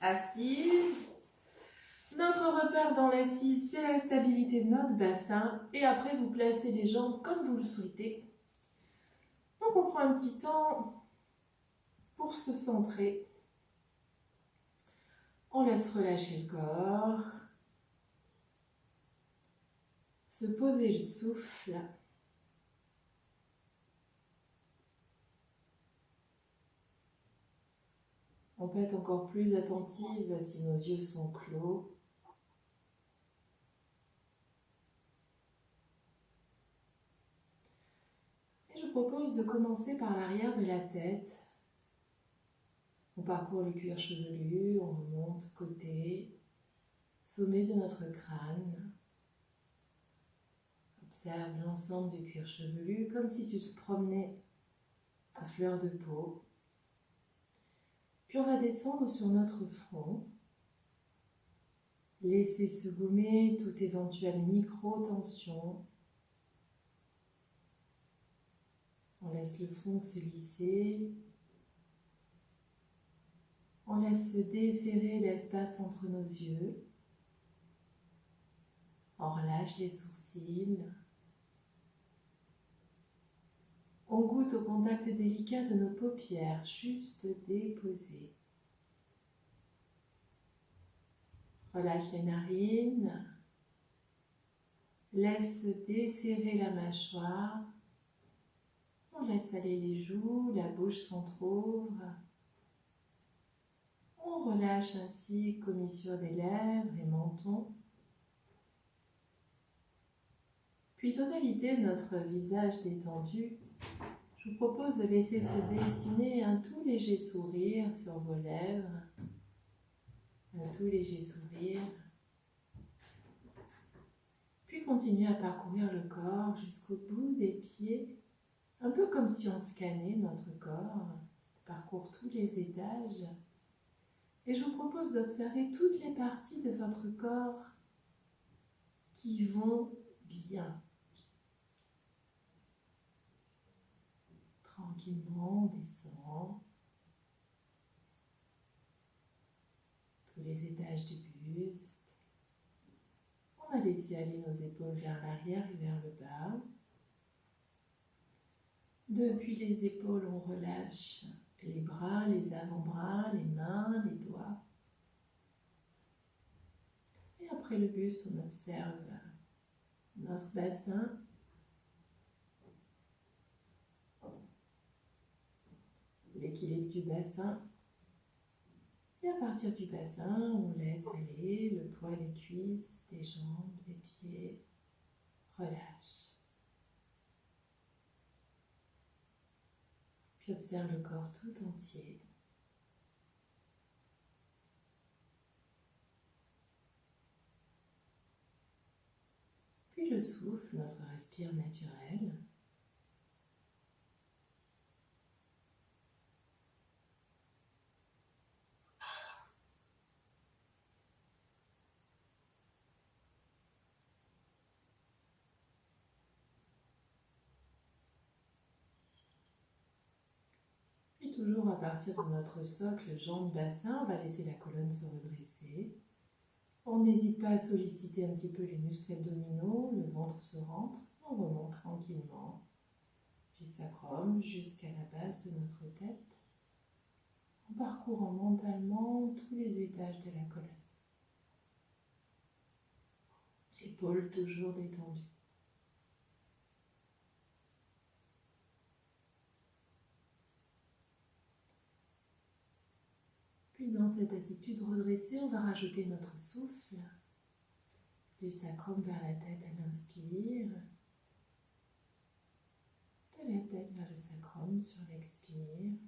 assise. Notre repère dans l'assise, c'est la stabilité de notre bassin. Et après, vous placez les jambes comme vous le souhaitez. Donc, on prend un petit temps pour se centrer. On laisse relâcher le corps. Se poser le souffle. On peut être encore plus attentive si nos yeux sont clos. Et je propose de commencer par l'arrière de la tête. On parcourt le cuir chevelu, on remonte côté, sommet de notre crâne. Observe l'ensemble du cuir chevelu comme si tu te promenais à fleur de peau. Puis on va descendre sur notre front. Laissez se gommer toute éventuelle micro-tension. On laisse le front se lisser. On laisse se desserrer l'espace entre nos yeux. On relâche les sourcils. On goûte au contact délicat de nos paupières, juste déposées. Relâche les narines. Laisse se desserrer la mâchoire. On laisse aller les joues, la bouche s'entrouvre. On relâche ainsi commissure des lèvres et menton. Puis totalité de notre visage détendu, je vous propose de laisser se dessiner un tout léger sourire sur vos lèvres. Un tout léger sourire. Puis continuez à parcourir le corps jusqu'au bout des pieds, un peu comme si on scannait notre corps, parcourt tous les étages. Et je vous propose d'observer toutes les parties de votre corps qui vont bien. Tranquillement, on descend. Tous les étages du buste. On a laissé aller nos épaules vers l'arrière et vers le bas. Depuis les épaules, on relâche les bras, les avant-bras, les mains, les doigts. Et après le buste, on observe notre bassin. L'équilibre du bassin. Et à partir du bassin, on laisse aller le poids des cuisses, des jambes, des pieds. Relâche. Puis observe le corps tout entier. Puis le souffle, notre respire naturel. Toujours à partir de notre socle jambes-bassin, on va laisser la colonne se redresser. On n'hésite pas à solliciter un petit peu les muscles abdominaux, le ventre se rentre, on remonte tranquillement du sacrum jusqu'à la base de notre tête, en parcourant mentalement tous les étages de la colonne. Épaules toujours détendues. Puis dans cette attitude redressée, on va rajouter notre souffle du sacrum vers la tête à l'inspire, de la tête vers le sacrum sur l'expire.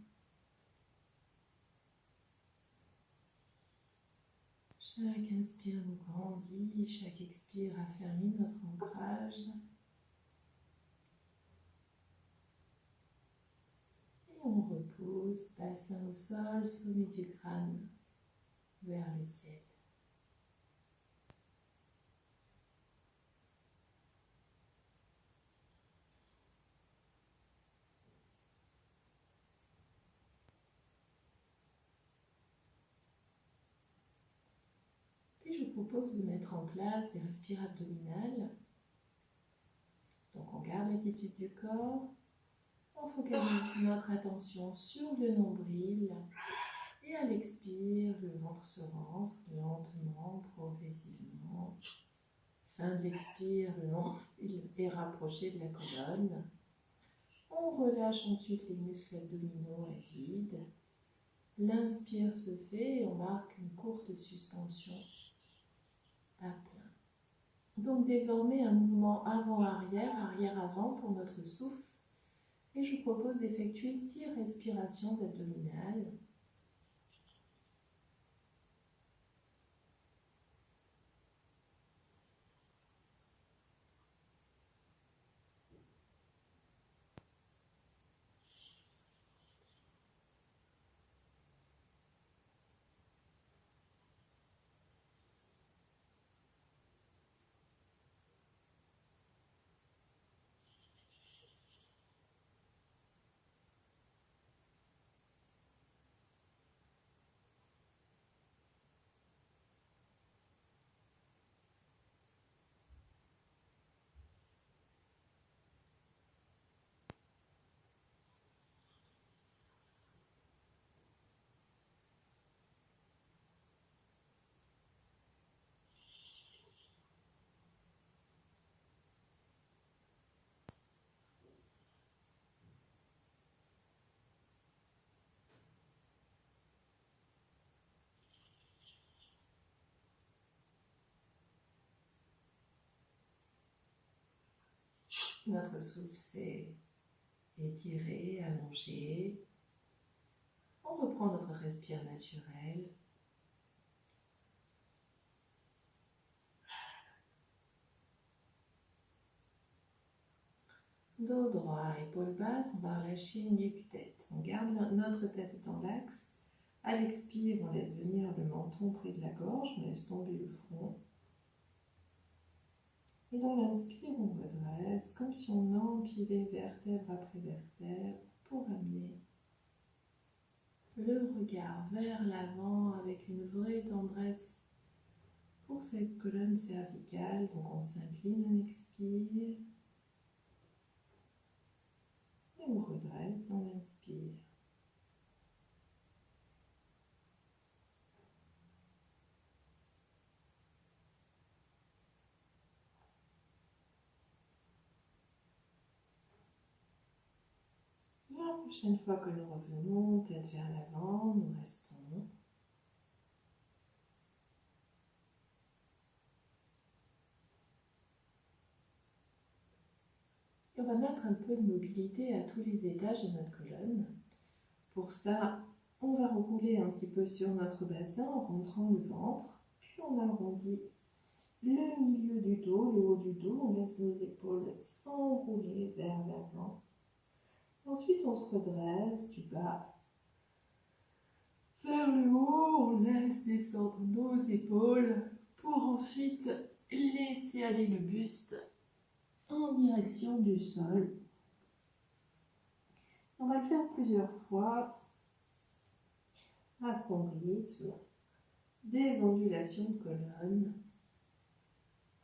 Chaque inspire nous grandit, chaque expire affermit notre ancrage. Et on repousse, bassin au sol, sommet du crâne vers le ciel. propose de mettre en place des respires abdominales. Donc on garde l'attitude du corps, on focalise notre attention sur le nombril et à l'expire, le ventre se rentre lentement, progressivement. Fin de l'expire, le nombril est rapproché de la colonne. On relâche ensuite les muscles abdominaux à vide. L'inspire se fait et on marque une courte suspension à plein. Donc désormais un mouvement avant-arrière, arrière-avant pour notre souffle. Et je vous propose d'effectuer 6 respirations abdominales. Notre souffle s'est étiré, allongé. On reprend notre respire naturel. Dos droit, épaules basses, on va relâcher nuque-tête. On garde notre tête dans l'axe. À l'expire, on laisse venir le menton près de la gorge, on laisse tomber le front. Et dans l'inspire, on redresse, comme si on empilait vertèbre après vertèbre pour amener le regard vers l'avant avec une vraie tendresse pour cette colonne cervicale. Donc on s'incline, on expire. Et on redresse dans l'inspire. La prochaine fois que nous revenons, tête vers l'avant, nous restons. Et on va mettre un peu de mobilité à tous les étages de notre colonne. Pour ça, on va rouler un petit peu sur notre bassin en rentrant le ventre. Puis on arrondit le milieu du dos, le haut du dos. On laisse nos épaules s'enrouler vers l'avant. Ensuite, on se redresse du bas vers le haut. On laisse descendre nos épaules pour ensuite laisser aller le buste en direction du sol. On va le faire plusieurs fois à son rythme. Des ondulations de colonne.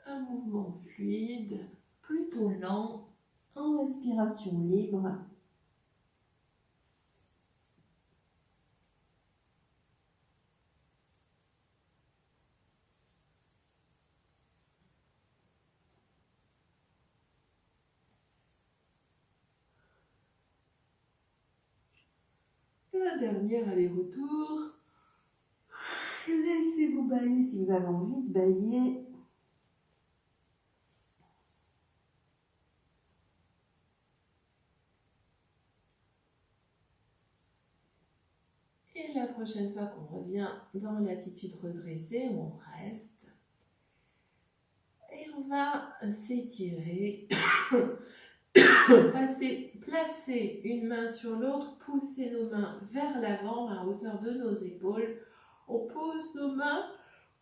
Un mouvement fluide, plutôt lent, en respiration libre. Un dernier aller-retour. Laissez-vous bâiller si vous avez envie de bâiller. Et la prochaine fois qu'on revient dans l'attitude redressée, on reste. Et on va s'étirer. Placer une main sur l'autre, pousser nos mains vers l'avant à hauteur de nos épaules. On pose nos mains,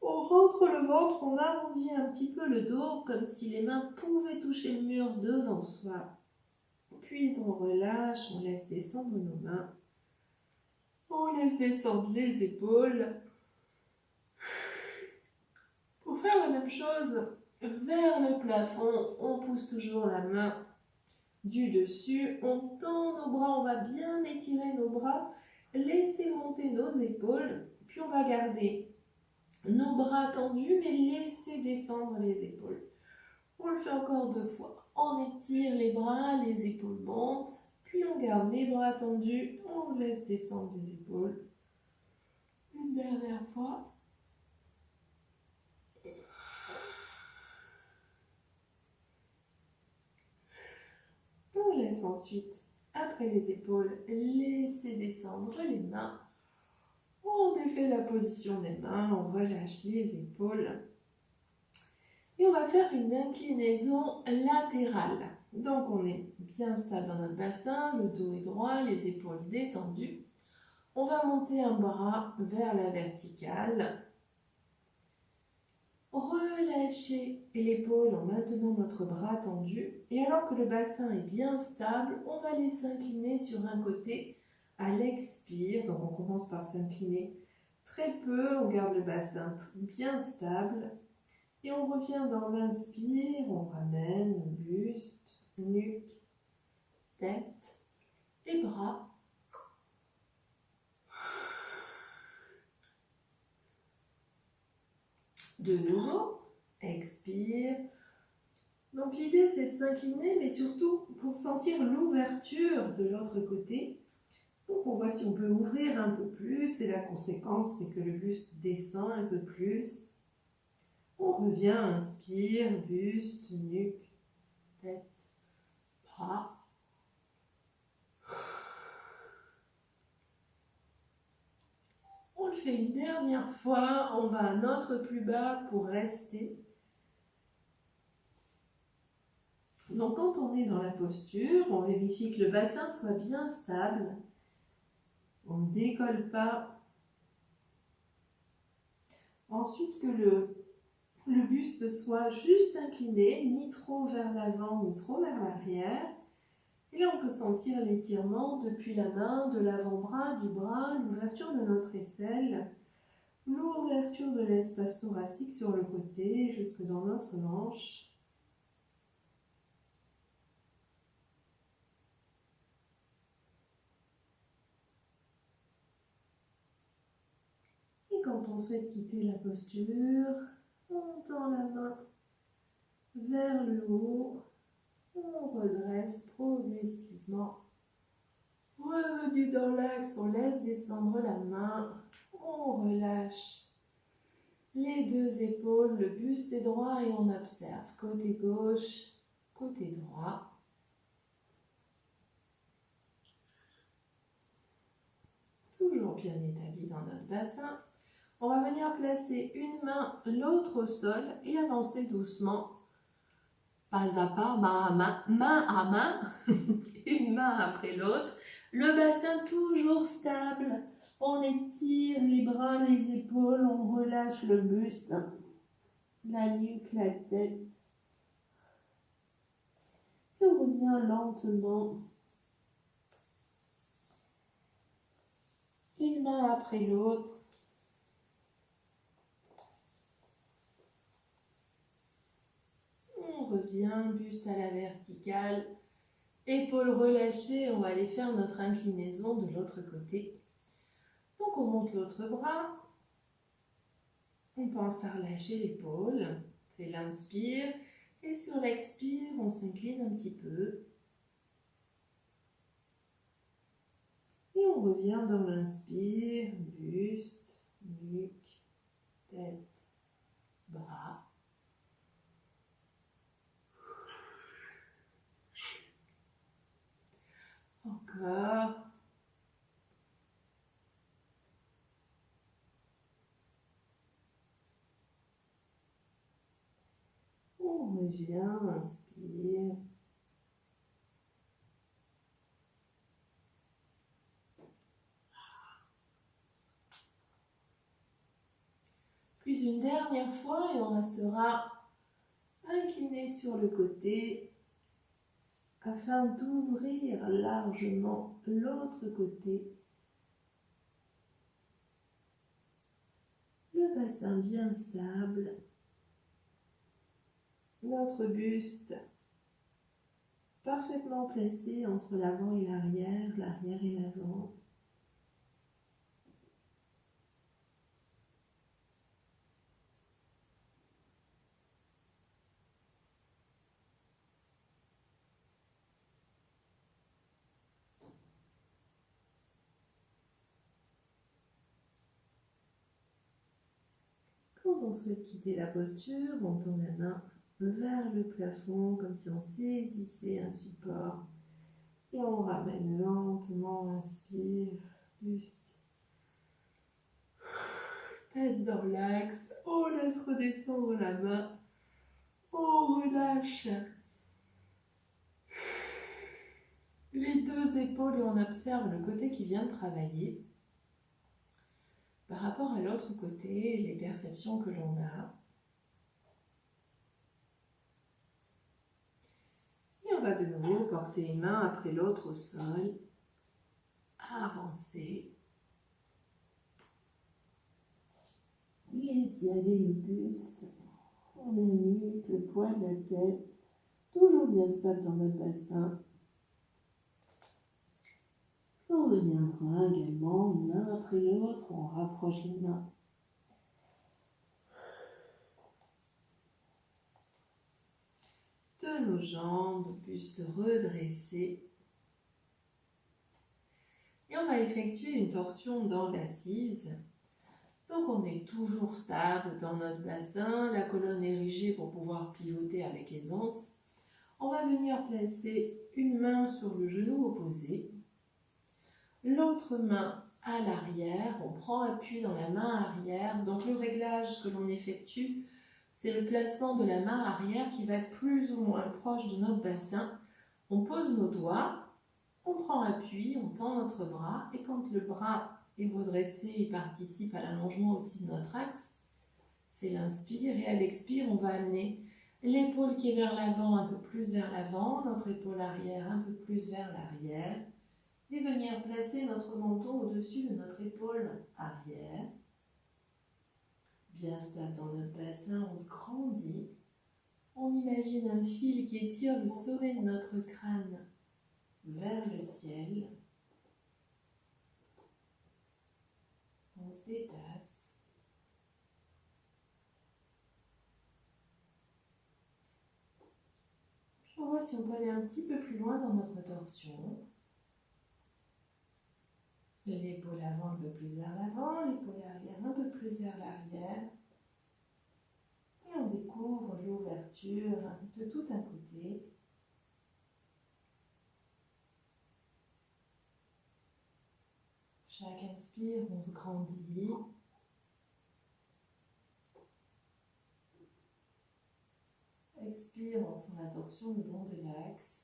on rentre le ventre, on arrondit un petit peu le dos comme si les mains pouvaient toucher le mur devant soi. Puis on relâche, on laisse descendre nos mains. On laisse descendre les épaules. faire la même chose vers le plafond. On pousse toujours la main du dessus. On tend nos bras, on va bien étirer nos bras. Laisser monter nos épaules. Puis on va garder nos bras tendus, mais laisser descendre les épaules. On le fait encore 2 fois. On étire les bras, les épaules montent. Puis on garde les bras tendus. On laisse descendre les épaules. Une dernière fois. On laisse ensuite, après les épaules, laisser descendre les mains. On défait la position des mains, on relâche les épaules. Et on va faire une inclinaison latérale. Donc on est bien stable dans notre bassin, le dos est droit, les épaules détendues. On va monter un bras vers la verticale. Relâcher l'épaule en maintenant notre bras tendu. Et alors que le bassin est bien stable, on va aller s'incliner sur un côté à l'expire. Donc on commence par s'incliner très peu, on garde le bassin bien stable. Et on revient dans l'inspire, on ramène buste, nuque, tête et bras. De nouveau, expire. Donc l'idée c'est de s'incliner, mais surtout pour sentir l'ouverture de l'autre côté. Donc on voit si on peut ouvrir un peu plus, et la conséquence c'est que le buste descend un peu plus. On revient, inspire, buste, nuque, tête, bras. On le fait une dernière fois, on va à notre plus bas pour rester. Donc quand on est dans la posture, on vérifie que le bassin soit bien stable. On ne décolle pas. Ensuite que le buste soit juste incliné, ni trop vers l'avant, ni trop vers l'arrière. Et là, on peut sentir l'étirement depuis la main, de l'avant-bras, du bras, l'ouverture de notre aisselle, l'ouverture de l'espace thoracique sur le côté, jusque dans notre hanche. Et quand on souhaite quitter la posture, on tend la main vers le haut, on redresse progressivement. Revenu dans l'axe, on laisse descendre la main, on relâche les 2 épaules, le buste est droit et on observe côté gauche, côté droit. Toujours bien établi dans notre bassin. On va venir placer une main, l'autre au sol et avancer doucement, pas à pas, main à main, une main après l'autre. Le bassin toujours stable. On étire les bras, les épaules, on relâche le buste, la nuque, la tête. Et on revient lentement. Une main après l'autre. On revient, buste à la verticale, épaules relâchées. On va aller faire notre inclinaison de l'autre côté. Donc on monte l'autre bras. On pense à relâcher l'épaule. C'est l'inspire. Et sur l'expire, on s'incline un petit peu. Et on revient dans l'inspire, buste, nuque, tête, bras. Encore. On revient, inspire. Puis une dernière fois et on restera incliné sur le côté afin d'ouvrir largement l'autre côté. Le bassin bien stable. notre buste parfaitement placé entre l'avant et l'arrière et l'avant. Quand on souhaite quitter la posture, on tend la main vers le plafond comme si on saisissait un support et on ramène lentement, inspire, buste, tête dans l'axe, on laisse redescendre la main, on relâche les deux épaules et on observe le côté qui vient de travailler par rapport à l'autre côté, les perceptions que l'on a. Et on va de nouveau porter une main après l'autre au sol, avancer, laisser aller le buste, on nuque, le poids de la tête, toujours bien stable dans notre bassin. On reviendra également, une main après l'autre, on rapproche les mains. De nos jambes, buste redressé. Et on va effectuer une torsion dans l'assise. Donc on est toujours stable dans notre bassin, la colonne érigée pour pouvoir pivoter avec aisance. On va venir placer une main sur le genou opposé. L'autre main à l'arrière, on prend appui dans la main arrière. Donc le réglage que l'on effectue, c'est le placement de la main arrière qui va être plus ou moins proche de notre bassin. On pose nos doigts, on prend appui, on tend notre bras et quand le bras est redressé, il participe à l'allongement aussi de notre axe. C'est l'inspire et à l'expire, on va amener l'épaule qui est vers l'avant un peu plus vers l'avant, notre épaule arrière un peu plus vers l'arrière. Et venir placer notre menton au-dessus de notre épaule arrière. Bien stable dans notre bassin, on se grandit. On imagine un fil qui étire le sommet de notre crâne vers le ciel. On se détasse. Puis on voit si on peut aller un petit peu plus loin dans notre torsion. L'épaule avant un peu plus vers l'avant, l'épaule arrière un peu plus vers l'arrière. Et on découvre l'ouverture de tout un côté. Chaque inspire, on se grandit. Expire, on sent la torsion le long de l'axe.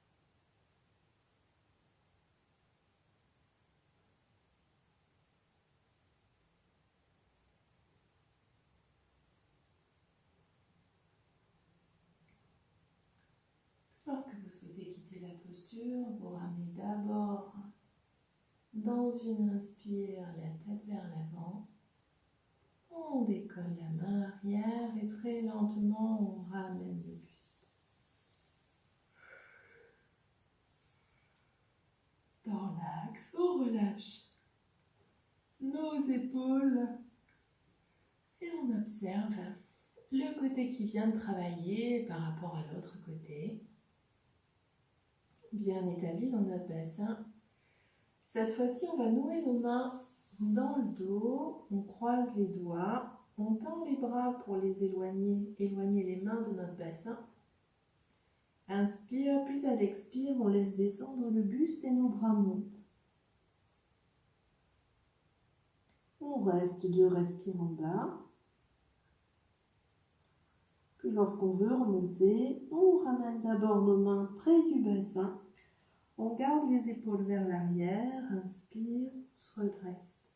Lorsque vous souhaitez quitter la posture, vous ramenez d'abord dans une inspire la tête vers l'avant. On décolle la main arrière et très lentement on ramène le buste. Dans l'axe, on relâche nos épaules et on observe le côté qui vient de travailler par rapport à l'autre côté. Bien établi dans notre bassin. Cette fois-ci, on va nouer nos mains dans le dos, on croise les doigts, on tend les bras pour les éloigner les mains de notre bassin. Inspire, puis à l'expire, on laisse descendre le buste et nos bras montent. On reste 2 respires en bas. Puis lorsqu'on veut remonter, on ramène d'abord nos mains près du bassin. On garde les épaules vers l'arrière, inspire, on se redresse.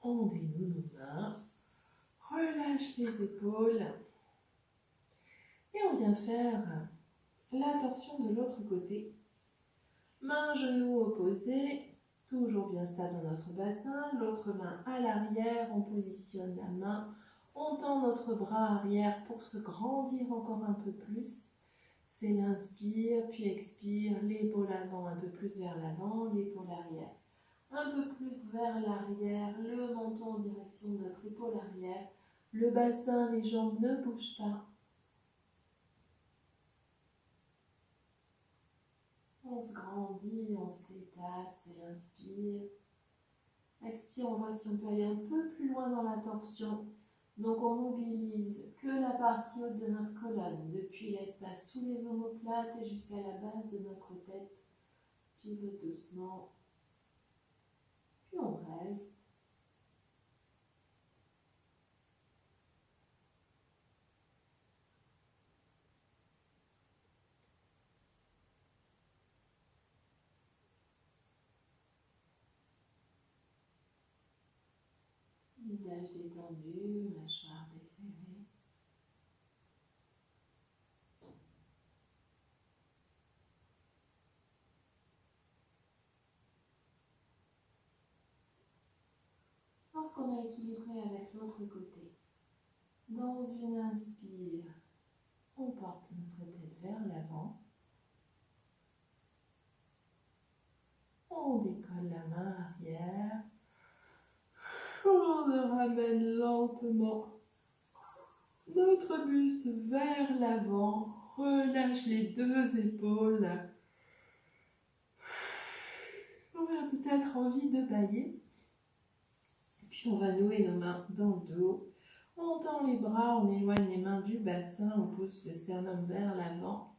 On dénoue nos mains, relâche les épaules. Et on vient faire la torsion de l'autre côté. Main, genou opposé, toujours bien stable dans notre bassin. L'autre main à l'arrière, on positionne la main On tend notre bras arrière pour se grandir encore un peu plus. C'est l'inspire, puis expire, l'épaule avant, un peu plus vers l'avant, l'épaule arrière. Un peu plus vers l'arrière, le menton en direction de notre épaule arrière. Le bassin, les jambes ne bougent pas. On se grandit, on se détasse, c'est l'inspire. Expire, on voit si on peut aller un peu plus loin dans la torsion. Donc on mobilise que la partie haute de notre colonne, depuis l'espace sous les omoplates et jusqu'à la base de notre tête. Pivote doucement. Puis on reste. Visage détendu, mâchoire desserrée. Lorsqu'on a équilibré avec l'autre côté, dans une inspire, on porte notre tête vers l'avant. On décolle la main arrière. On le ramène lentement. Notre buste vers l'avant. Relâche les deux épaules. On a peut-être envie de bâiller. Puis on va nouer nos mains dans le dos. On tend les bras, on éloigne les mains du bassin, on pousse le sternum vers l'avant.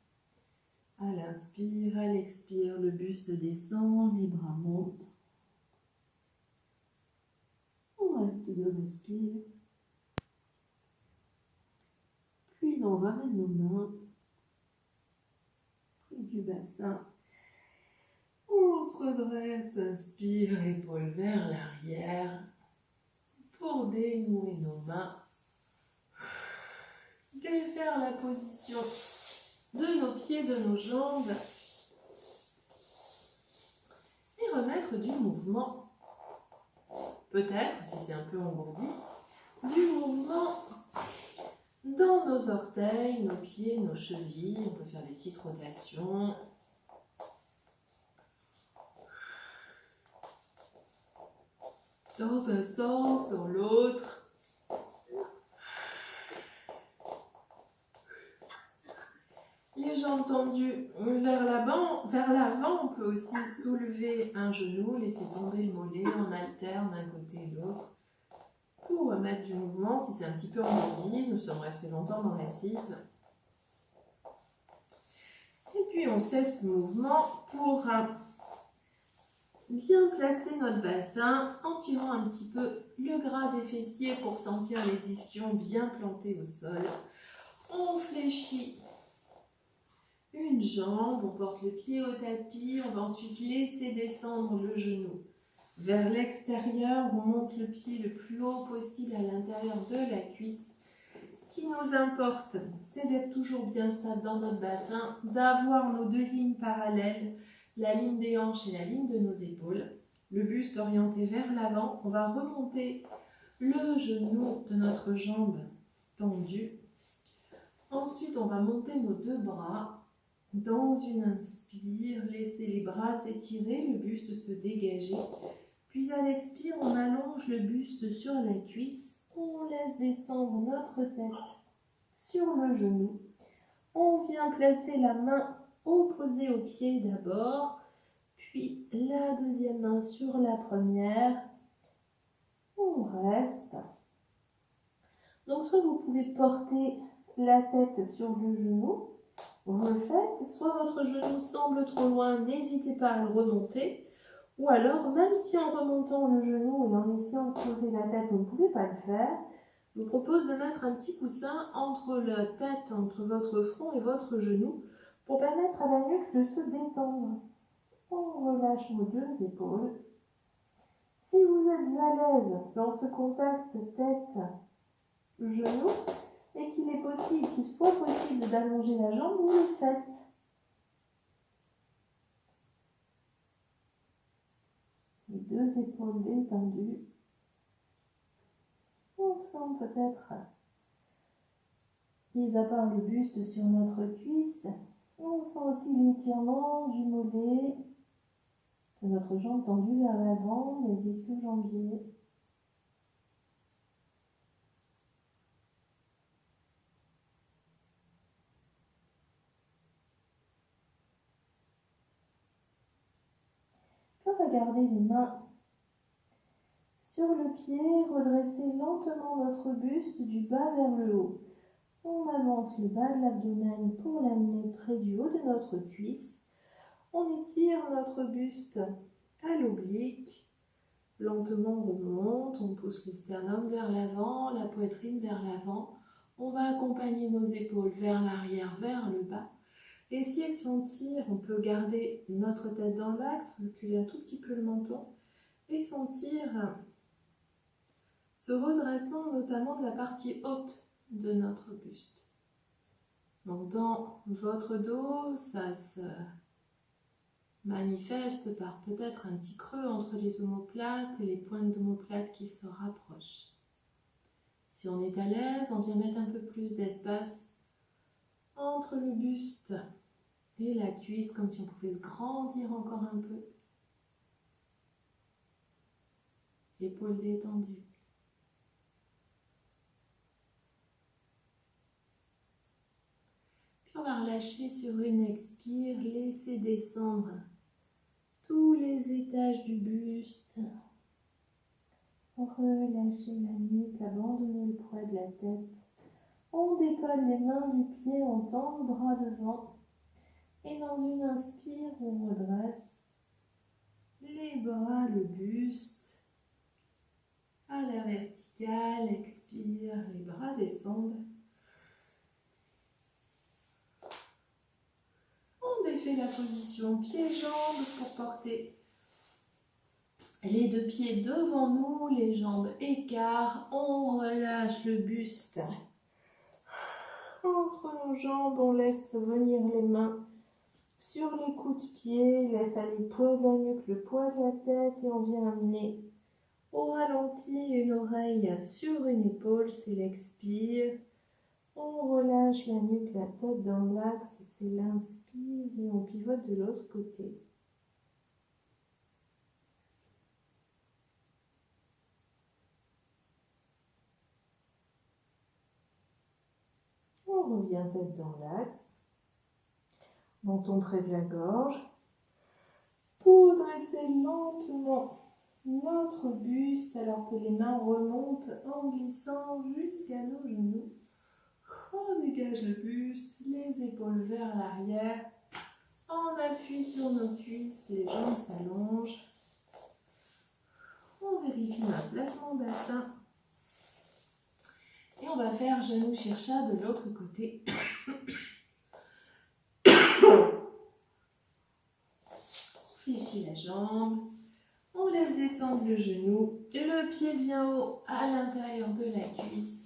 À l'inspire, à l'expire, le buste descend, les bras montent. On reste de respire. Puis on ramène nos mains près du bassin. On se redresse, inspire, épaule vers l'arrière. Pour dénouer nos mains, défaire la position de nos pieds, de nos jambes et remettre du mouvement. Peut-être, si c'est un peu engourdi, du mouvement dans nos orteils, nos pieds, nos chevilles. On peut faire des petites rotations. Dans un sens, dans l'autre. Les jambes tendues vers l'avant, on peut aussi soulever un genou, laisser tomber le mollet, on alterne d'un côté et l'autre. Pour remettre du mouvement, si c'est un petit peu engourdi, nous sommes restés longtemps dans l'assise. Et puis on cesse ce mouvement pour bien placer notre bassin en tirant un petit peu le gras des fessiers pour sentir les ischions bien plantés au sol. On fléchit une jambe, on porte le pied au tapis, on va ensuite laisser descendre le genou vers l'extérieur, on monte le pied le plus haut possible à l'intérieur de la cuisse. Ce qui nous importe, c'est d'être toujours bien stable dans notre bassin, d'avoir nos deux lignes parallèles, la ligne des hanches et la ligne de nos épaules. Le buste orienté vers l'avant, on va remonter le genou de notre jambe tendue. Ensuite, on va monter nos deux bras. Dans une inspire, laissez les bras s'étirer, le buste se dégager. Puis à l'expire, on allonge le buste sur la cuisse. On laisse descendre notre tête sur le genou. On vient placer la main opposée au pied d'abord, puis la deuxième main sur la première. On reste. Donc soit vous pouvez porter la tête sur le genou, vous le faites, soit votre genou semble trop loin, n'hésitez pas à le remonter, ou alors même si en remontant le genou et en essayant de poser la tête, vous ne pouvez pas le faire, je vous propose de mettre un petit coussin entre la tête, entre votre front et votre genou, pour permettre à la nuque de se détendre. On relâche nos deux épaules. Si vous êtes à l'aise dans ce contact tête-genou, et qu'il soit possible d'allonger la jambe, vous le faites. Les deux épaules détendues. On se sent peut-être, mis à part le buste sur notre cuisse, on sent aussi l'étirement du mollet, de notre jambe tendue vers l'avant, des ischio-jambiers. Puis on va garder les mains sur le pied, redresser lentement notre buste du bas vers le haut. On avance le bas de l'abdomen pour l'amener près du haut de notre cuisse. On étire notre buste à l'oblique. Lentement on remonte, on pousse le sternum vers l'avant, la poitrine vers l'avant. On va accompagner nos épaules vers l'arrière, vers le bas. Et si elles s'entirent, on peut garder notre tête dans l'axe, reculer un tout petit peu le menton et sentir ce redressement notamment de la partie haute de notre buste. Donc dans votre dos, ça se manifeste par peut-être un petit creux entre les omoplates et les pointes d'omoplates qui se rapprochent. Si on est à l'aise, on vient mettre un peu plus d'espace entre le buste et la cuisse, comme si on pouvait se grandir encore un peu. Épaules détendues. Puis on va relâcher sur une expire, laisser descendre tous les étages du buste. Relâchez la nuque, abandonnez le poids de la tête. On décolle les mains du pied, on tend le bras devant. Et dans une inspire, on redresse les bras, le buste à la verticale. Expire, les bras descendent. On défait la position pieds-jambes pour porter les deux pieds devant nous, les jambes écart. On relâche le buste. Entre nos jambes, on laisse venir les mains sur les coups de pied, laisse aller le poids de la nuque, le poids de la tête et on vient amener au ralenti une oreille sur une épaule, c'est l'expire. On relâche la nuque, la tête dans l'axe, c'est l'inspire et on pivote de l'autre côté. On revient tête dans l'axe. Menton près de la gorge. Pour dresser lentement notre buste alors que les mains remontent en glissant jusqu'à nos genoux. On dégage le buste, les épaules vers l'arrière. On appuie sur nos cuisses, les jambes s'allongent. On vérifie un placement bassin. Et on va faire genou chercha de l'autre côté. On fléchit la jambe. On laisse descendre le genou. Et le pied bien haut à l'intérieur de la cuisse.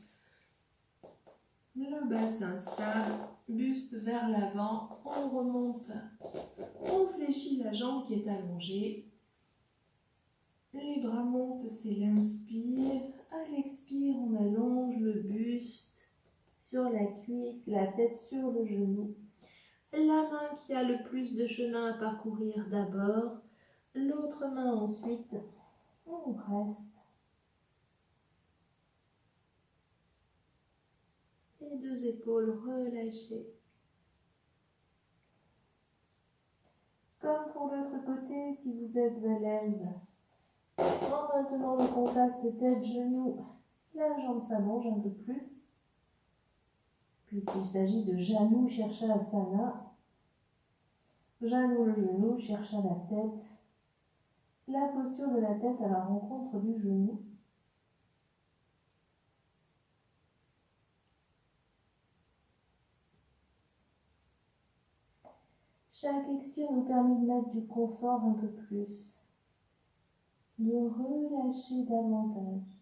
Le bassin stable, buste vers l'avant, on remonte, on fléchit la jambe qui est allongée, les bras montent, c'est l'inspire, à l'expire on allonge le buste sur la cuisse, la tête sur le genou, la main qui a le plus de chemin à parcourir d'abord, l'autre main ensuite, on reste. Les deux épaules relâchées. Comme pour l'autre côté, si vous êtes à l'aise, en maintenant le contact tête-genou, la jambe s'allonge un peu plus, puisqu'il s'agit de Janu Sirsasana. Janu le genou, Sirsha la tête, la posture de la tête à la rencontre du genou. Chaque expire nous permet de mettre du confort un peu plus, de relâcher davantage.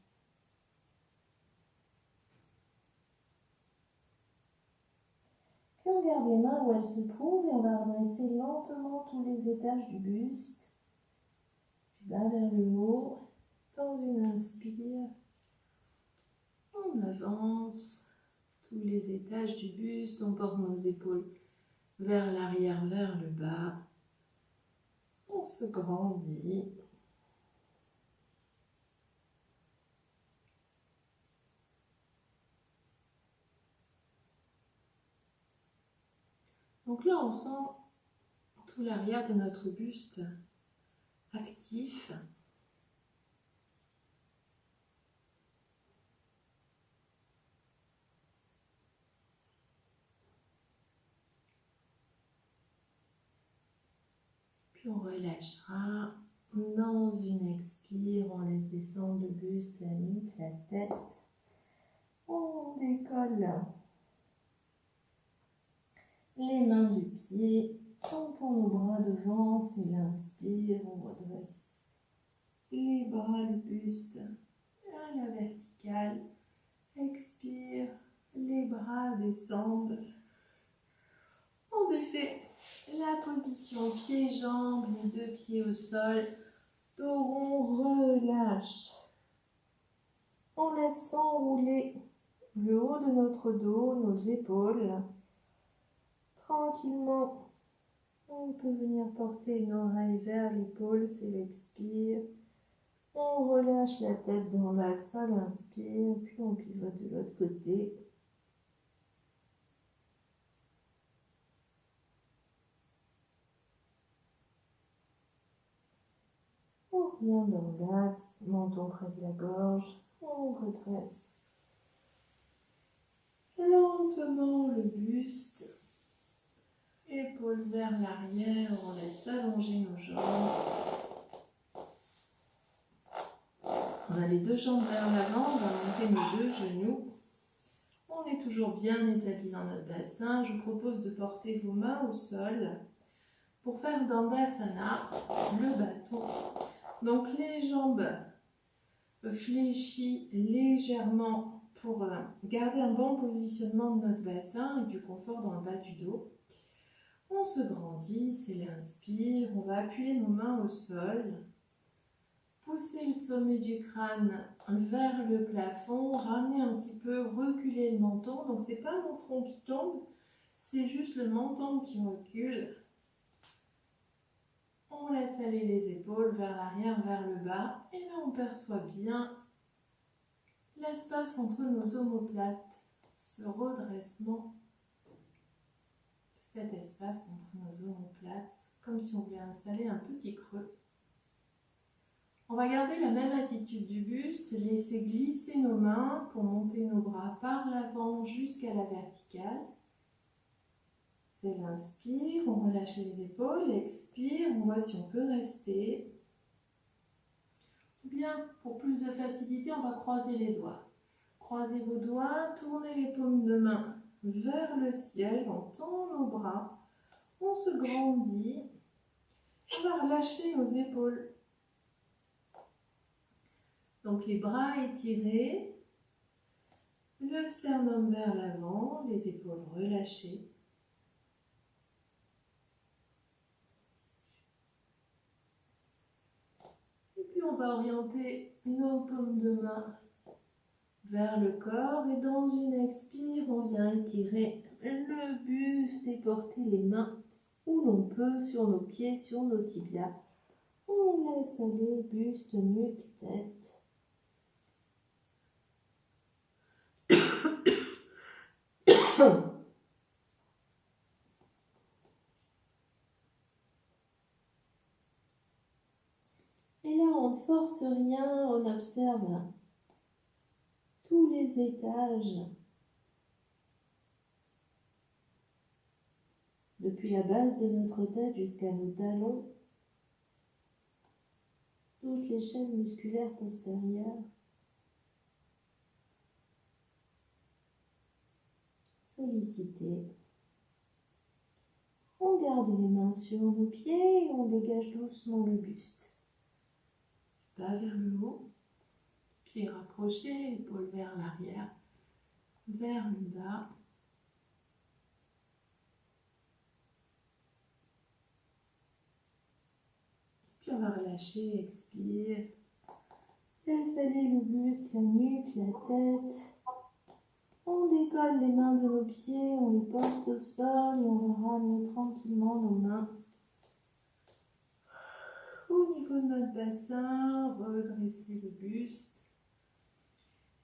Puis on garde les mains où elles se trouvent et on va redresser lentement tous les étages du buste, du bas vers le haut, dans une inspire. On avance tous les étages du buste, on porte nos épaules vers l'arrière, vers le bas. On se grandit. Donc là, on sent tout l'arrière de notre buste actif. Puis on relâchera. Dans une expire, on laisse descendre le buste, la nuque, la tête. On décolle les mains du pied. On tend nos bras devant, c'est l'inspire, on redresse les bras, le buste à la verticale. Expire, les bras descendent. On défait la position pieds-jambes, les deux pieds au sol. Dos rond, relâche. On laisse s'enrouler le haut de notre dos, nos épaules. Tranquillement, on peut venir porter une oreille vers l'épaule, c'est l'expire. On relâche la tête dans l'axe à l'inspire, puis on pivote de l'autre côté. On revient dans l'axe, menton près de la gorge, on redresse lentement le buste, épaules vers l'arrière, on laisse allonger nos jambes. On a les deux jambes vers l'avant, on va monter nos deux genoux. On est toujours bien établi dans notre bassin. Je vous propose de porter vos mains au sol pour faire Dandasana, le bâton. Donc les jambes fléchies légèrement pour garder un bon positionnement de notre bassin et du confort dans le bas du dos. On se grandit, c'est l'inspire. On va appuyer nos mains au sol. Pousser le sommet du crâne vers le plafond, ramener un petit peu, reculer le menton. Donc c'est pas mon front qui tombe, c'est juste le menton qui recule. On laisse aller les épaules vers l'arrière, vers le bas. Et là on perçoit bien l'espace entre nos omoplates, ce redressement, cet espace entre nos omoplates, comme si on voulait installer un petit creux. On va garder la même attitude du buste, laisser glisser nos mains pour monter nos bras par l'avant jusqu'à la verticale. C'est l'inspire, on relâche les épaules, expire, on voit si on peut rester. Ou bien, pour plus de facilité, on va croiser les doigts. Croisez vos doigts, tournez les paumes de main vers le ciel, on tend nos bras, on se grandit, on va relâcher nos épaules. Donc les bras étirés, le sternum vers l'avant, les épaules relâchées. Et puis on va orienter nos paumes de main vers le corps et dans une expire, on vient étirer le buste et porter les mains où l'on peut sur nos pieds, sur nos tibias. On laisse aller buste, nuque, tête. Et là, on ne force rien, on observe tous les étages. Depuis la base de notre tête jusqu'à nos talons, toutes les chaînes musculaires postérieures. Sollicitées. On garde les mains sur nos pieds et on dégage doucement le buste. Bas vers le haut, pieds rapprochés, épaules vers l'arrière, vers le bas. Puis on va relâcher, expire. Laisse aller le buste, la nuque, la tête. On décolle les mains de nos pieds, on les porte au sol et on va ramener tranquillement nos mains au niveau de notre bassin, redresser le buste.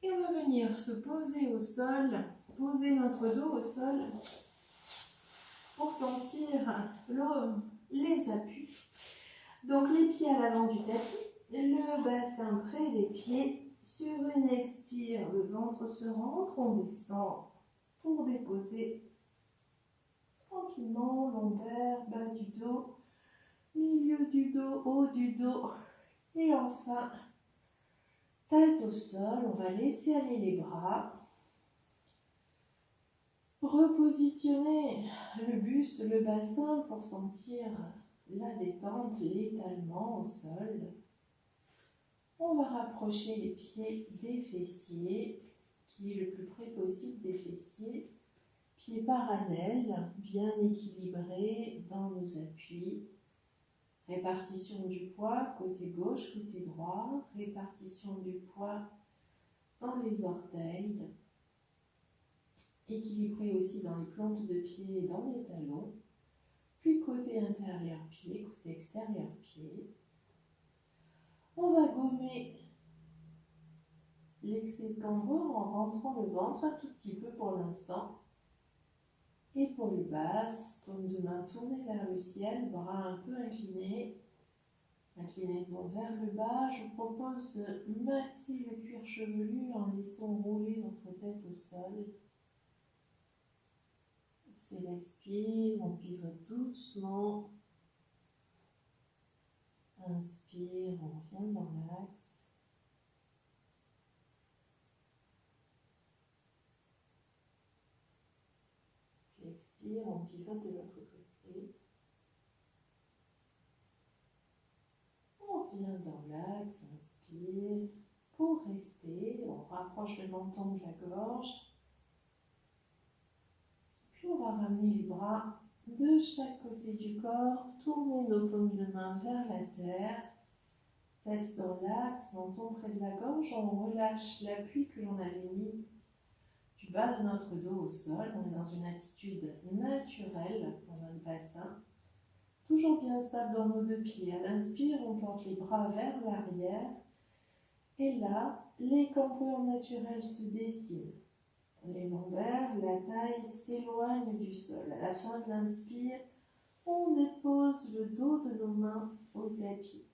Et on va venir se poser au sol, poser notre dos au sol pour sentir les appuis. Donc les pieds à l'avant du tapis, le bassin près des pieds. Sur une expire, le ventre se rentre, on descend pour déposer tranquillement lombaire, bas du dos, milieu du dos, haut du dos. Et enfin, tête au sol, on va laisser aller les bras. Repositionner le buste, le bassin pour sentir la détente, l'étalement au sol. On va rapprocher les pieds des fessiers, pieds le plus près possible des fessiers, pieds parallèles, bien équilibrés dans nos appuis. Répartition du poids, côté gauche, côté droit, répartition du poids dans les orteils, équilibré aussi dans les plantes de pied et dans les talons, puis côté intérieur pied, côté extérieur pied. On va gommer l'excès de cambrure en rentrant le ventre un tout petit peu pour l'instant. Épaules basses, paume de main tournée vers le ciel, bras un peu inclinés. Inclinaison vers le bas. Je vous propose de masser le cuir chevelu en laissant rouler votre tête au sol. C'est l'expire, on pivote doucement. Inspire, on vient dans l'axe. Puis expire, on pivote de l'autre côté. On vient dans l'axe, inspire. Pour rester, on rapproche le menton de la gorge. Puis on va ramener les bras de chaque côté du corps, tourner nos paumes de main vers la terre. Tête dans l'axe, menton près de la gorge, on relâche l'appui que l'on avait mis du bas de notre dos au sol. On est dans une attitude naturelle pour notre bassin. Toujours bien stable dans nos deux pieds. À l'inspire, on porte les bras vers l'arrière. Et là, les cambrures naturelles se dessinent. Les lombaires, la taille s'éloigne du sol. À la fin de l'inspire, on dépose le dos de nos mains au tapis.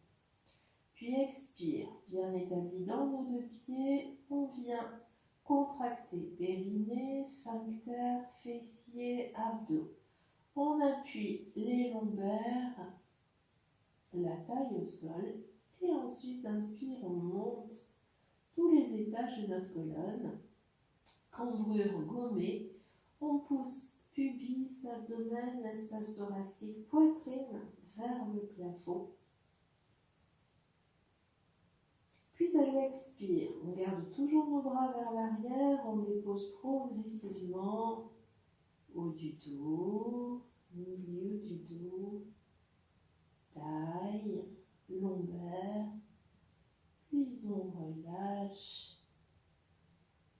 Puis expire, bien établi dans nos deux pieds, on vient contracter périnée, sphincter, fessiers, abdos. On appuie les lombaires, la taille au sol, et ensuite, inspire, on monte tous les étages de notre colonne. Cambrure gommée, on pousse pubis, abdomen, l'espace thoracique, poitrine vers le plafond. Puis à l'expire, on garde toujours nos bras vers l'arrière, on dépose progressivement haut du dos, milieu du dos, taille, lombaire, puis on relâche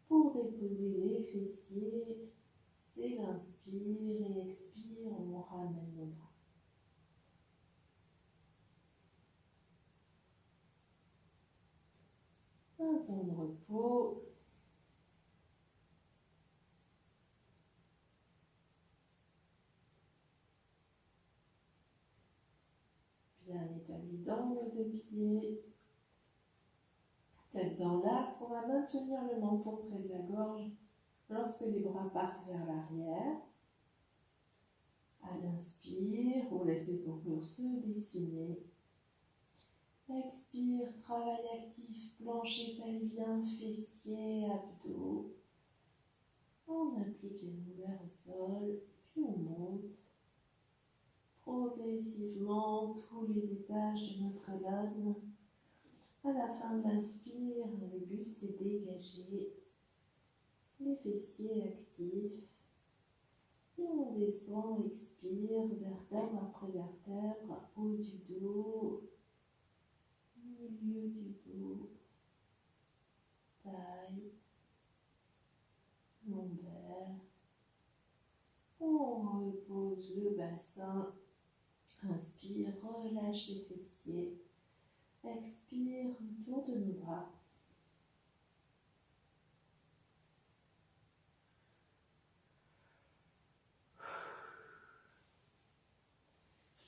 pour déposer les fessiers. C'est l'inspire et expire, on ramène nos bras. Un temps de repos. Bien établi dans nos deux pieds. Tête dans l'axe, on va maintenir le menton près de la gorge lorsque les bras partent vers l'arrière. À l'inspire, on laisse les cambrures se dessiner. Expire, travail actif, plancher pelvien, fessiers, abdos. On applique les lombaires au sol, puis on monte progressivement tous les étages de notre colonne. À la fin de l'inspire, le buste est dégagé, les fessiers actifs. Et on descend, expire, vertèbre après vertèbre, haut du dos, milieu du dos, taille, lombaire. le bassin. Inspire, relâche les fessiers. Expire, tour de nos bras.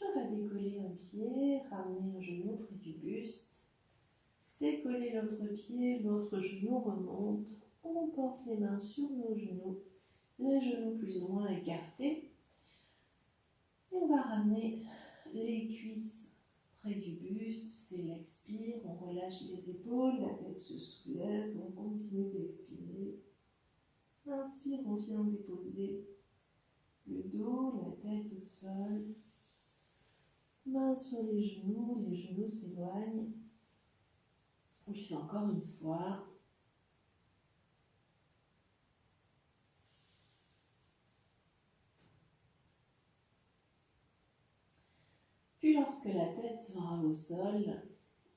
On va décoller un pied, ramener un genou près du buste. Décoller l'autre pied, l'autre genou remonte. On porte les mains sur nos genoux, les genoux plus ou moins écartés. Et on va ramener les cuisses près du buste, c'est l'expire, on relâche les épaules, la tête se soulève, on continue d'expirer. Inspire, on vient déposer le dos, la tête au sol. Main sur les genoux s'éloignent. On le fait encore une fois. Puis lorsque la tête sera au sol,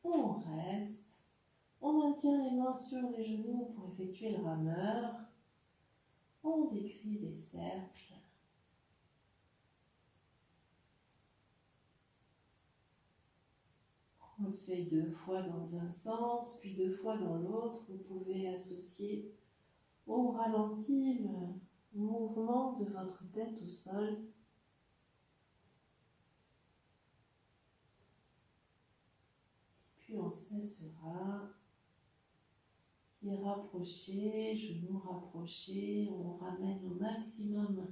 on reste. On maintient les mains sur les genoux pour effectuer le rameur. On décrit des cercles. On le fait 2 fois dans un sens, puis 2 fois dans l'autre. Vous pouvez associer au ralenti le mouvement de votre tête au sol. Puis on cessera. Pieds rapprochés, genoux rapprochés. On ramène au maximum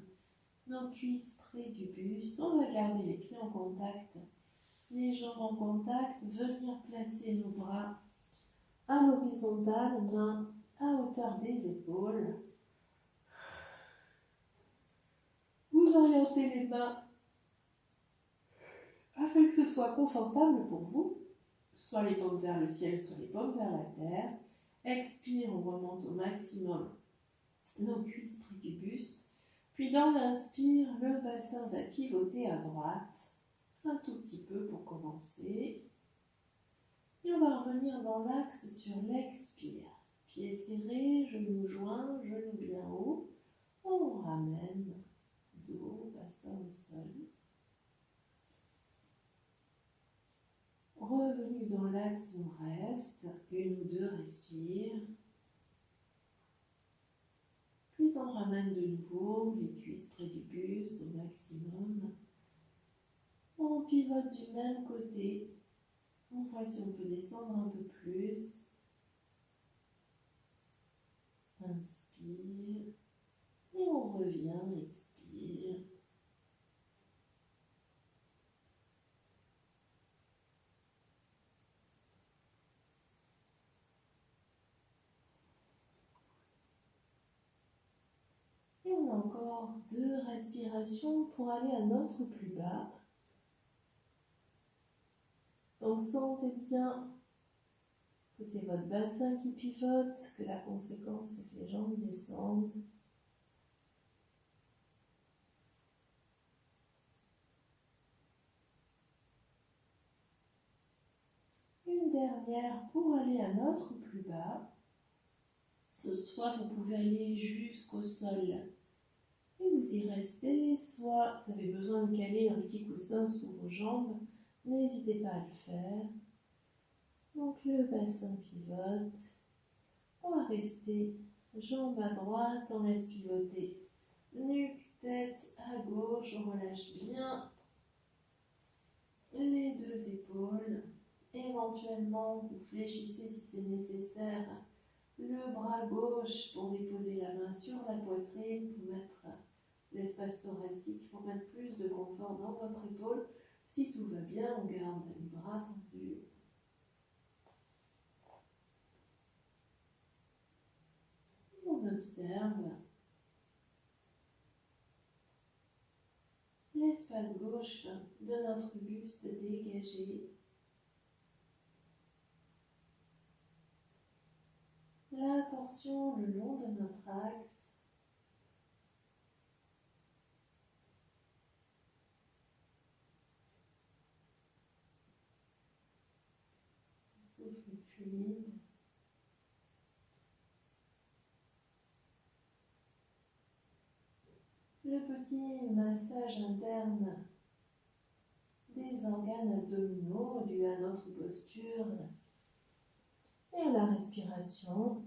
nos cuisses près du buste. On va garder les pieds en contact. Les jambes en contact, venir placer nos bras à l'horizontale, mains à hauteur des épaules. Vous orientez les mains afin que ce soit confortable pour vous, soit les paumes vers le ciel, soit les paumes vers la terre. Expire, on remonte au maximum nos cuisses près du buste. Puis dans l'inspire, le bassin va pivoter à droite. Un tout petit peu pour commencer. Et on va revenir dans l'axe sur l'expire. Pieds serrés, genoux joints, genoux bien haut. On ramène dos, bassin au sol. Revenu dans l'axe, on reste. 1 ou 2 respires. Puis on ramène de nouveau les cuisses près du buste au maximum. On pivote du même côté. On voit si on peut descendre un peu plus. Inspire. Et on revient, expire. Et on a encore 2 respirations pour aller à notre plus bas. Donc sentez bien que c'est votre bassin qui pivote, que la conséquence c'est que les jambes descendent. Une dernière pour aller à notre plus bas. Soit vous pouvez aller jusqu'au sol et vous y restez, soit vous avez besoin de caler un petit coussin sous vos jambes. N'hésitez pas à le faire. Donc le bassin pivote. On va rester jambe à droite, on laisse pivoter. Nuque, tête à gauche, on relâche bien les 2 épaules. Éventuellement, vous fléchissez si c'est nécessaire le bras gauche pour déposer la main sur la poitrine, pour mettre l'espace thoracique, pour mettre plus de confort dans votre épaule. Si tout va bien, on garde les bras tendus. On observe l'espace gauche de notre buste dégagé. La torsion le long de notre axe. Souffle fluide. le petit massage interne des organes abdominaux dû à notre posture et à la respiration.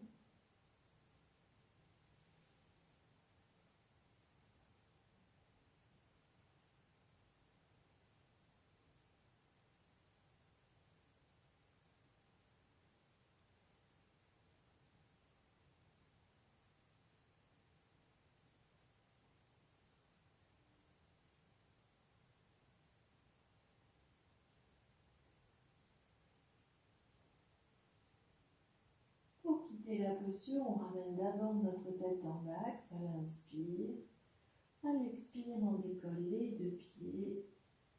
Pour quitter la posture, on ramène d'abord notre tête en l'axe à l'inspire. À l'expire, on décolle les deux pieds.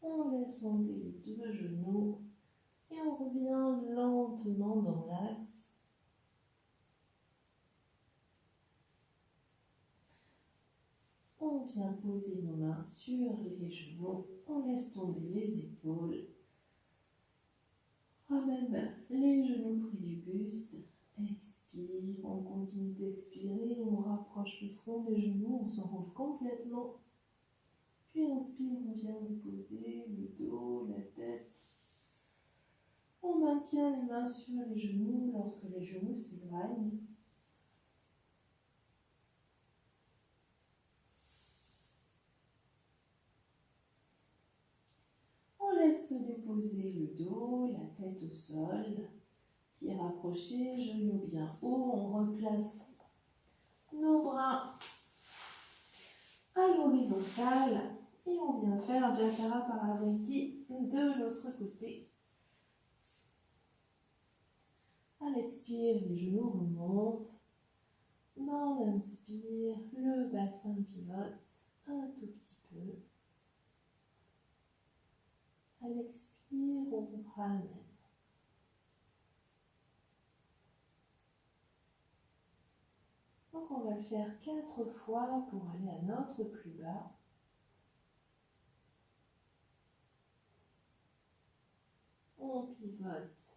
On laisse monter les deux genoux. Et on revient lentement dans l'axe. On vient poser nos mains sur les genoux. On laisse tomber les épaules. Ramène les genoux près du buste. Expire, on continue d'expirer, on rapproche le front des genoux, on s'enroule complètement. Puis inspire, on vient déposer le dos, la tête. On maintient les mains sur les genoux lorsque les genoux s'éloignent. On laisse se déposer le dos, la tête au sol. Pieds rapprochés, genoux bien hauts, on replace nos bras à l'horizontale et on vient faire Jatara Parivriti de l'autre côté. À l'expire, les genoux remontent. Dans l'inspire, le bassin pivote un tout petit peu. À l'expire, on ramène. Donc on va le faire 4 fois pour aller à notre plus bas. On pivote.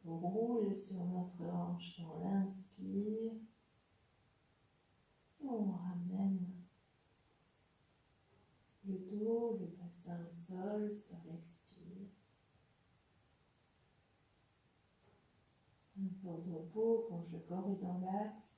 On roule sur notre hanche dans l'inspire. Et on ramène le dos, le bassin au sol sur l'expire. Un temps de repos, plonge le corps est dans l'axe.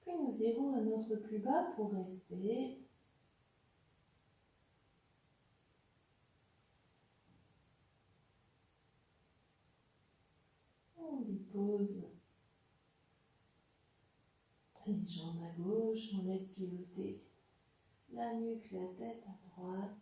Puis nous irons à notre plus bas pour rester. On dépose les jambes à gauche, on laisse pivoter la nuque, la tête à droite.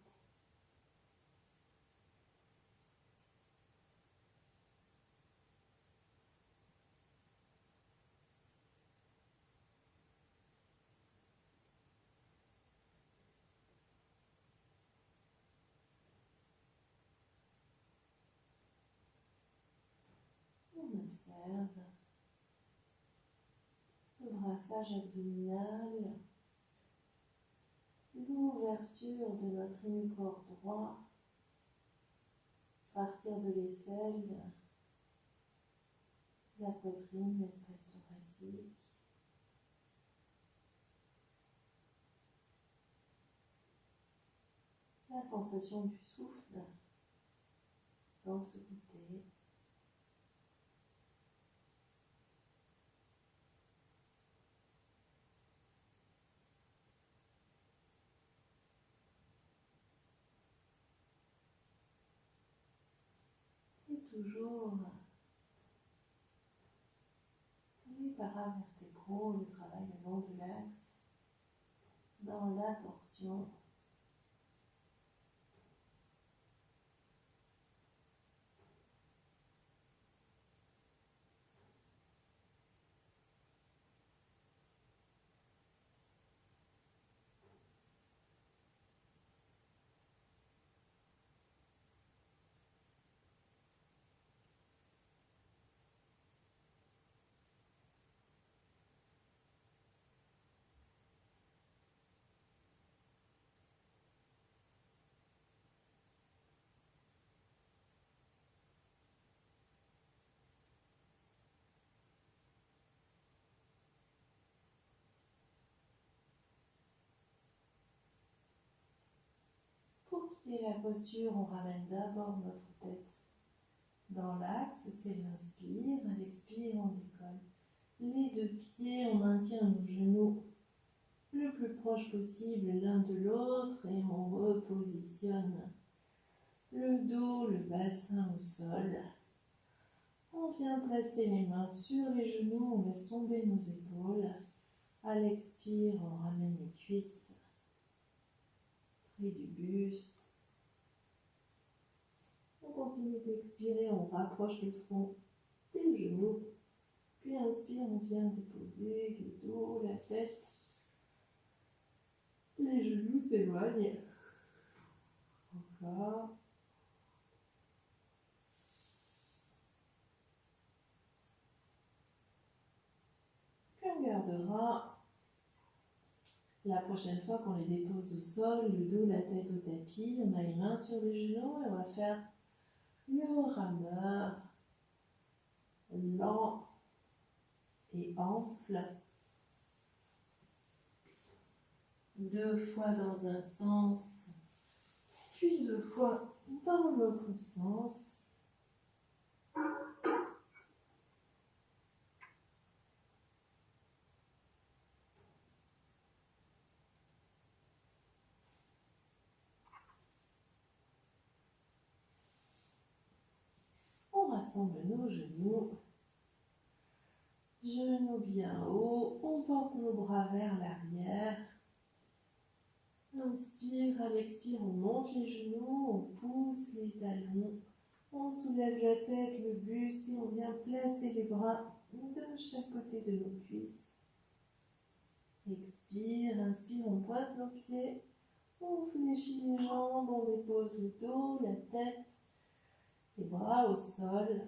On observe ce brassage abdominal, l'ouverture de notre hémicorps droit, à partir de l'aisselle, la poitrine, l'espace thoracique. La sensation du souffle dans ce côté. Et toujours les paravertébraux, le travail le long de l'axe, dans la torsion. Et la posture, on ramène d'abord notre tête dans l'axe, c'est l'inspire. À l'expire, on décolle les deux pieds, on maintient nos genoux le plus proche possible l'un de l'autre et on repositionne le dos, le bassin au sol. On vient placer les mains sur les genoux, on laisse tomber nos épaules. À l'expire, on ramène les cuisses près du buste. On continue d'expirer, on rapproche le front des genoux. Puis inspire, on vient déposer le dos, la tête. Les genoux s'éloignent. Encore. Puis on gardera la prochaine fois qu'on les dépose au sol, le dos, la tête au tapis. On a les mains sur les genoux et on va faire le rameur lent et ample. 2 fois dans un sens, puis 2 fois dans l'autre sens. On rassemble nos genoux. Genoux bien haut, on porte nos bras vers l'arrière. Inspire, à l'expire, on monte les genoux, on pousse les talons, on soulève la tête, le buste et on vient placer les bras de chaque côté de nos cuisses. Expire, inspire, on pointe nos pieds, on fléchit les jambes, on dépose le dos, la tête, les bras au sol.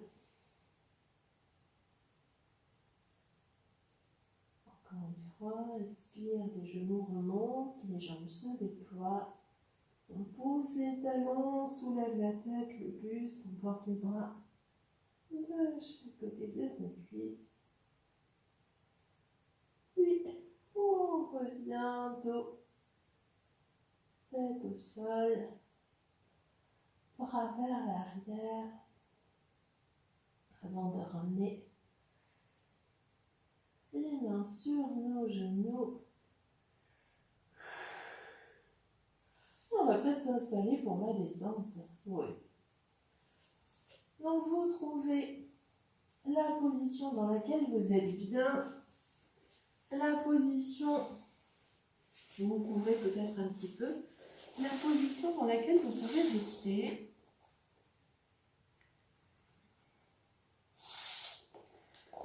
Encore une fois, expire, les genoux remontent, les jambes se déploient. On pousse les talons, on soulève la tête, le buste, on porte les bras de chaque côté de nos cuisses. Puis, on revient dos, tête au sol, bras vers l'arrière, avant de ramener les mains sur nos genoux. On va peut-être s'installer pour la détente. Oui. Donc vous trouvez la position dans laquelle vous êtes bien, la position, vous couvrez peut-être un petit peu, la position dans laquelle vous pouvez rester.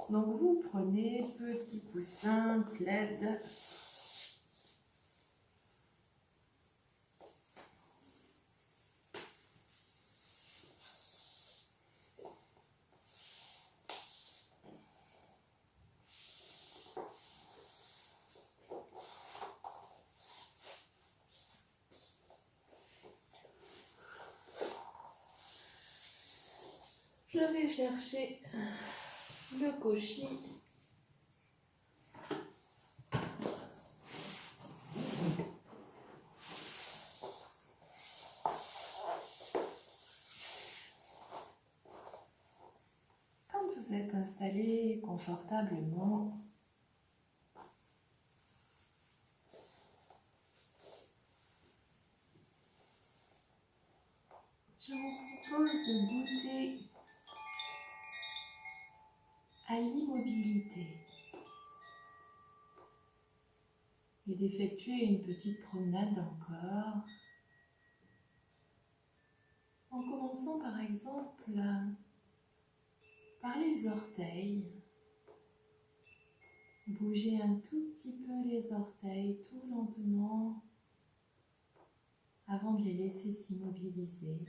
Donc vous prenez petit coussin, plaid. Je vais chercher le cochis. Quand vous êtes installé confortablement, je vous propose de goûter à l'immobilité et d'effectuer une petite promenade encore, en commençant par exemple par les orteils. Bougez un tout petit peu les orteils, tout lentement, avant de les laisser s'immobiliser.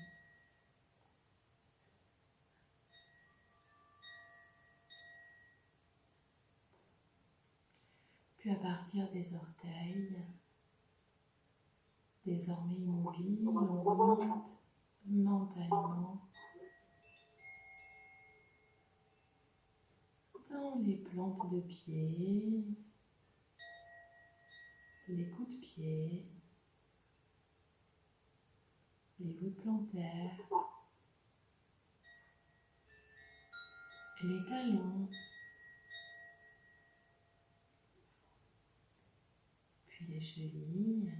Puis à partir des orteils, désormais immobiles, on remonte mentalement dans les plantes de pied, les coups de pied, les voûtes plantaires, les talons, puis les chevilles.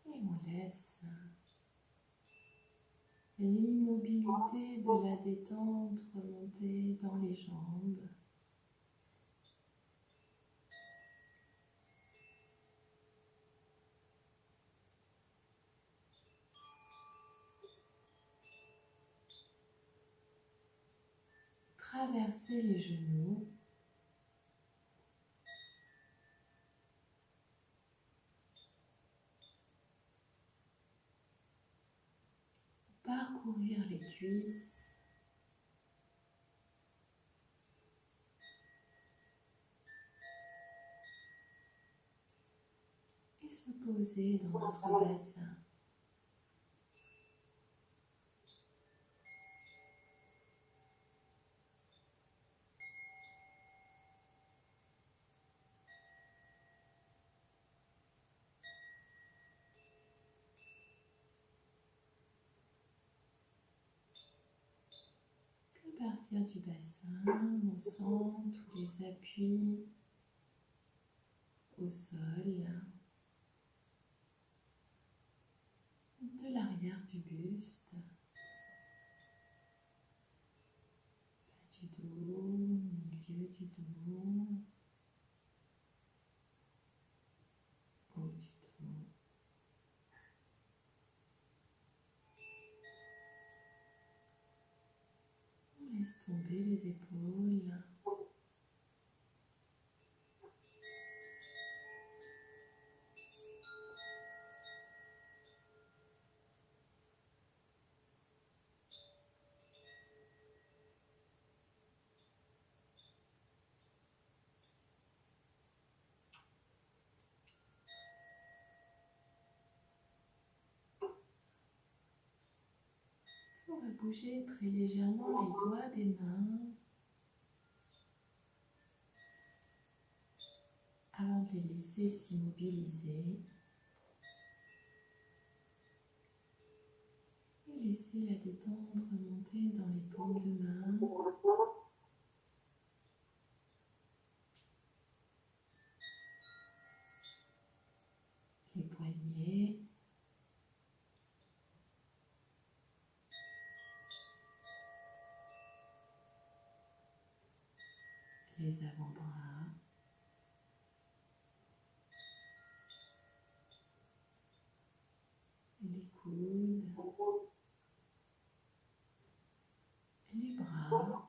Et on laisse l'immobilité de la détente remonter dans les jambes. Traverser les genoux. Parcourir les cuisses. Et se poser dans notre bassin. À partir du bassin, on sent tous les appuis au sol, de l'arrière du buste, du dos, milieu du dos, haut du dos. On laisse tomber les épaules. On va bouger très légèrement les doigts des mains avant de les laisser s'immobiliser et laisser la détente remonter dans les paumes de main, les poignets, les avant-bras, les coudes, les bras.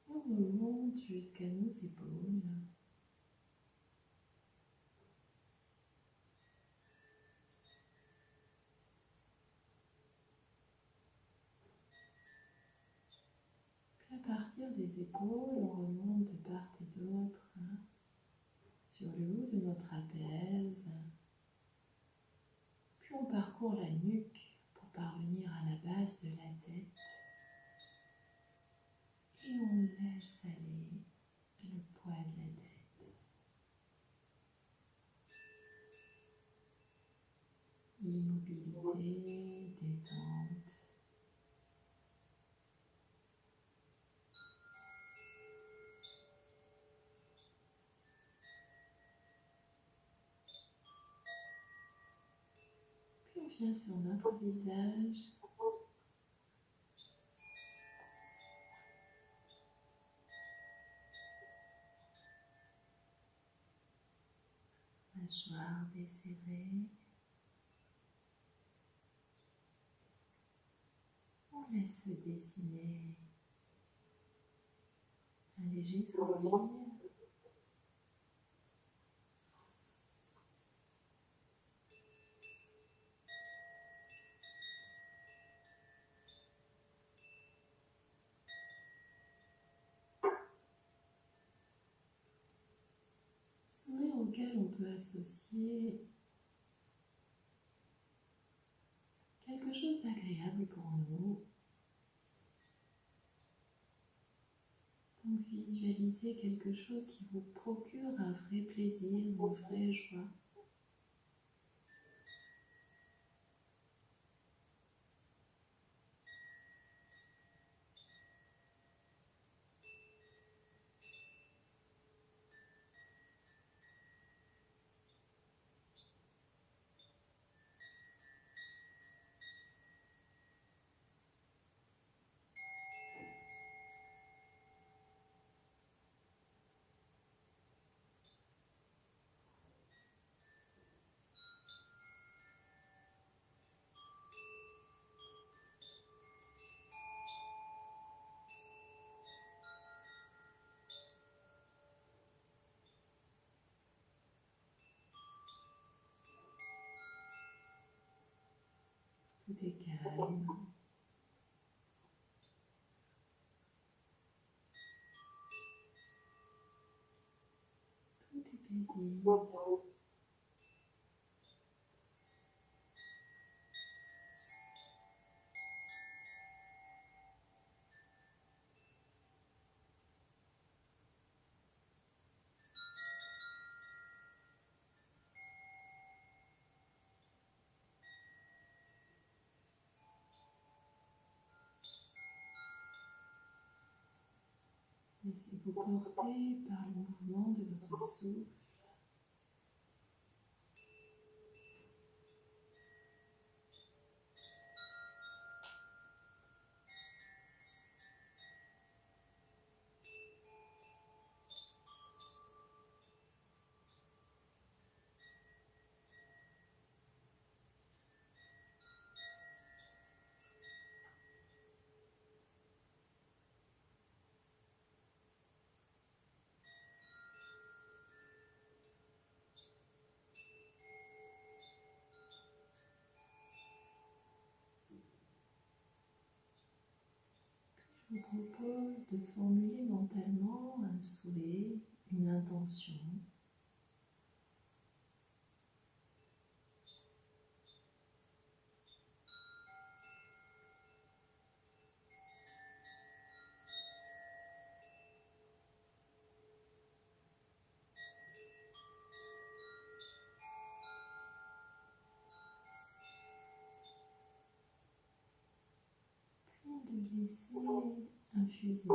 Et on remonte jusqu'à nos épaules. Puis à partir des épaules, on remonte de part et d'autre sur le haut de notre trapèze. Puis on parcourt la nuque pour parvenir à la base de la tête. Et on laisse aller le poids de la tête. Immobilité, détente. Puis on vient sur notre visage. Mâchoire desserrée. On laisse se dessiner un léger sourire. Sourire auquel on peut associer quelque chose d'agréable pour nous, dans donc visualisez quelque chose qui vous procure un vrai plaisir, une vraie joie. Tout est calme. Tout est paisible. Laissez-vous porter par le mouvement de votre souffle. Je vous propose de formuler mentalement un souhait, une intention. Puis de laisser infuser.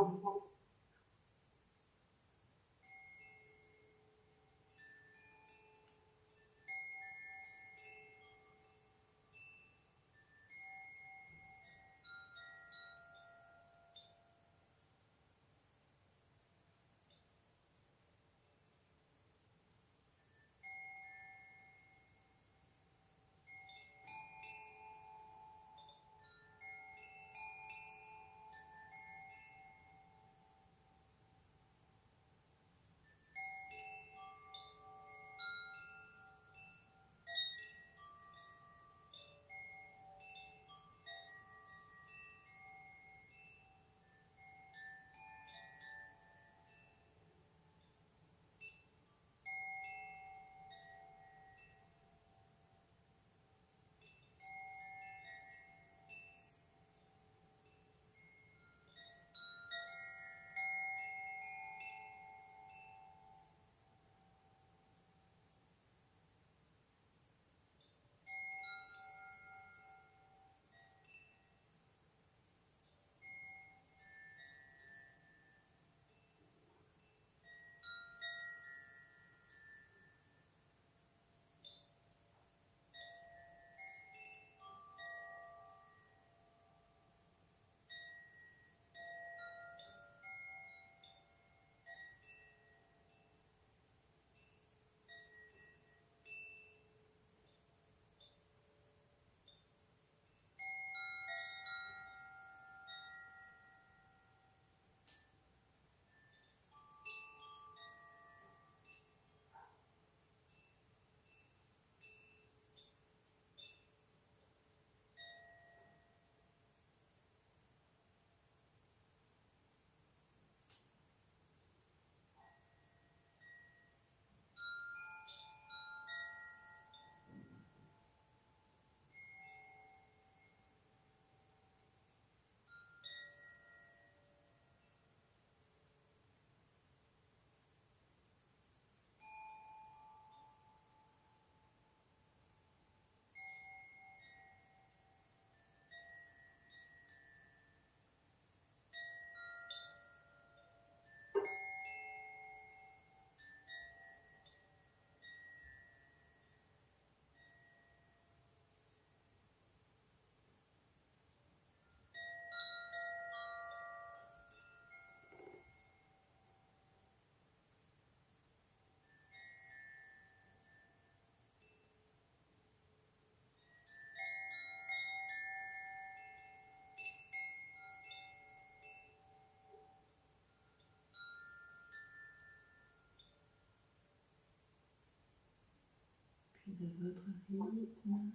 à votre rythme.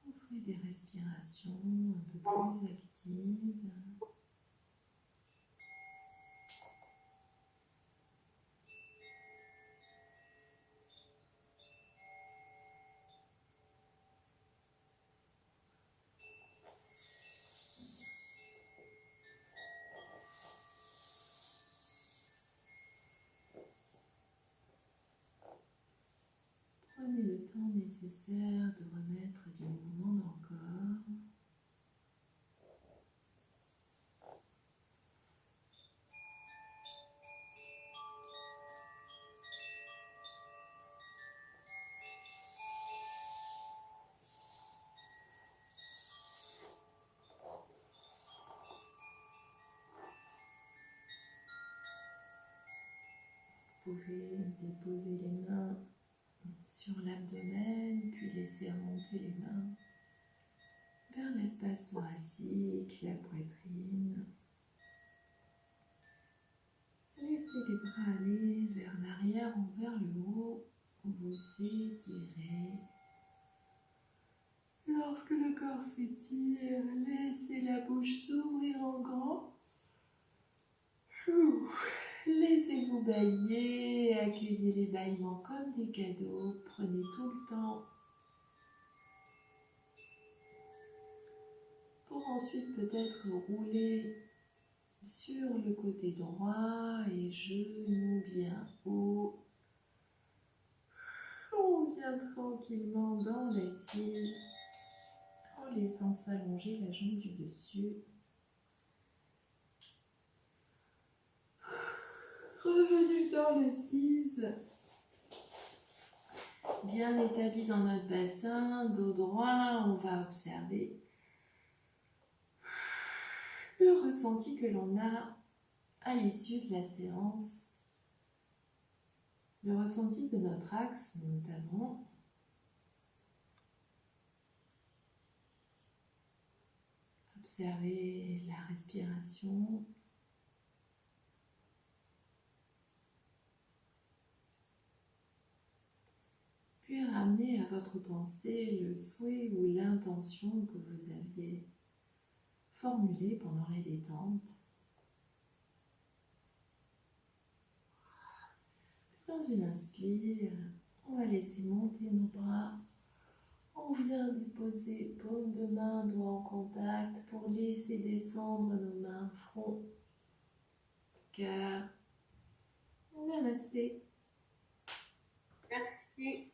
Offrez des respirations un peu plus actives. Prenez le temps nécessaire de remettre du mouvement dans le corps. Vous pouvez déposer les mains sur l'abdomen, puis laisser remonter les mains vers l'espace thoracique, la poitrine. Laissez les bras aller vers l'arrière ou vers le haut. Vous étirez. Lorsque le corps s'étire, laissez la bouche s'ouvrir en grand. Laissez-vous bâiller, accueillez les bâillements comme des cadeaux. Prenez tout le temps pour ensuite peut-être rouler sur le côté droit et genoux bien haut. On vient tranquillement dans l'assise en laissant s'allonger la jambe du dessus. Revenu dans l'assise, bien établi dans notre bassin, dos droit, on va observer le ressenti que l'on a à l'issue de la séance, le ressenti de notre axe notamment. Observez la respiration. Puis ramenez à votre pensée le souhait ou l'intention que vous aviez formulé pendant les détentes. Dans une inspire, on va laisser monter nos bras. On vient déposer paume de main, doigts en contact pour laisser descendre nos mains, front, cœur. Namasté. Merci.